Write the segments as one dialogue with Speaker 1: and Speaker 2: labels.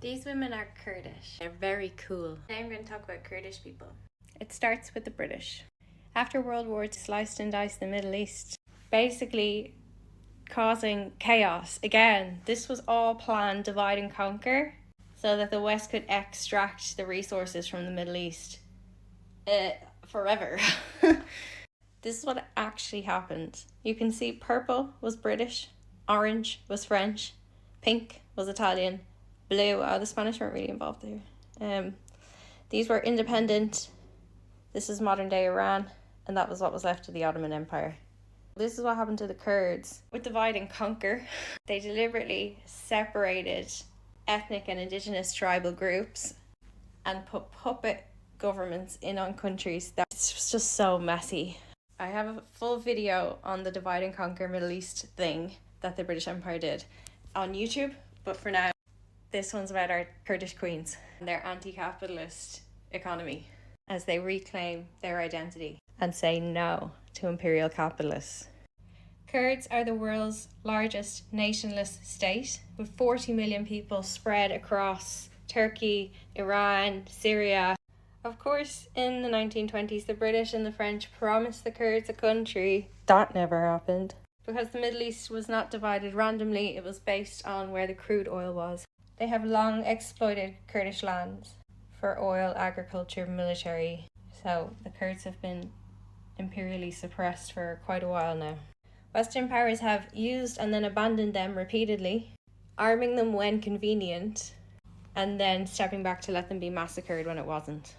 Speaker 1: These women are Kurdish.
Speaker 2: They're very cool.
Speaker 1: Today I'm going to talk about Kurdish people.
Speaker 2: It starts with the British. After World War II, sliced and diced the Middle East, basically causing chaos. Again, this was all planned, divide and conquer, so that the West could extract the resources from the Middle East forever. This is what actually happened. You can see purple was British, orange was French, pink was Italian, blue, the Spanish weren't really involved there. These were independent. This is modern day Iran, and that was what was left of the Ottoman Empire. This is what happened to the Kurds. With divide and conquer, they deliberately separated ethnic and indigenous tribal groups and put puppet governments in on countries. It's just so messy. I have a full video on the divide and conquer Middle East thing that the British Empire did on YouTube, but for now, this one's about our Kurdish queens and their anti-capitalist economy as they reclaim their identity and say no to imperial capitalists. Kurds are the world's largest nationless state, with 40 million people spread across Turkey, Iran, Syria. Of course, in the 1920s, the British and the French promised the Kurds a country. That never happened. Because the Middle East was not divided randomly, it was based on where the crude oil was. They have long exploited Kurdish lands for oil, agriculture, military. So the Kurds have been imperially suppressed for quite a while now. Western powers have used and then abandoned them repeatedly, arming them when convenient, and then stepping back to let them be massacred when it wasn't.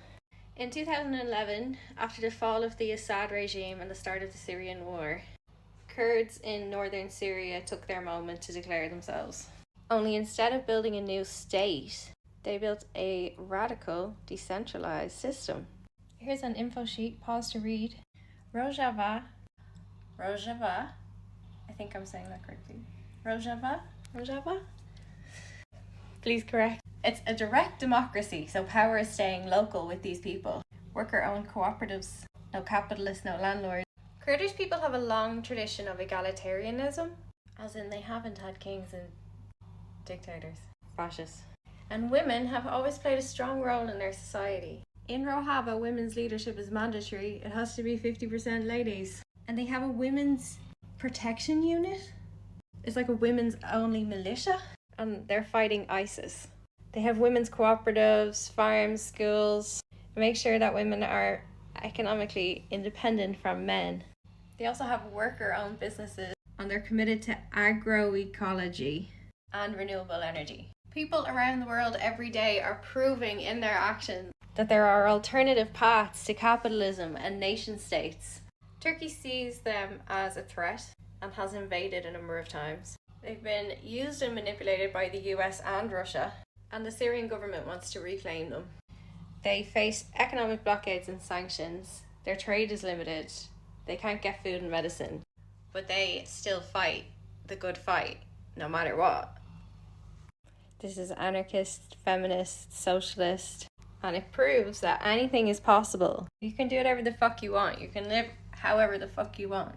Speaker 2: In 2011, after the fall of the Assad regime and the start of the Syrian war, Kurds in northern Syria took their moment to declare themselves. Only instead of building a new state, they built a radical, decentralized system. Here's an info sheet, pause to read. Rojava, I think I'm saying that correctly. Rojava? Please correct. It's a direct democracy, so power is staying local with these people. Worker-owned cooperatives, no capitalists, no landlords. Kurdish people have a long tradition of egalitarianism, as in they haven't had kings and dictators, fascists. And women have always played a strong role in their society. In Rojava, women's leadership is mandatory. It has to be 50% ladies. And they have a women's protection unit. It's like a women's only militia. And they're fighting ISIS. They have women's cooperatives, farms, schools. Make sure that women are economically independent from men. They also have worker-owned businesses. And they're committed to agroecology and renewable energy. People around the world every day are proving in their actions that there are alternative paths to capitalism and nation states. Turkey sees them as a threat and has invaded a number of times. They've been used and manipulated by the US and Russia, and the Syrian government wants to reclaim them. They face economic blockades and sanctions. Their trade is limited. They can't get food and medicine, but they still fight the good fight, no matter what. This is anarchist, feminist, socialist, and it proves that anything is possible. You can do whatever the fuck you want. You can live however the fuck you want.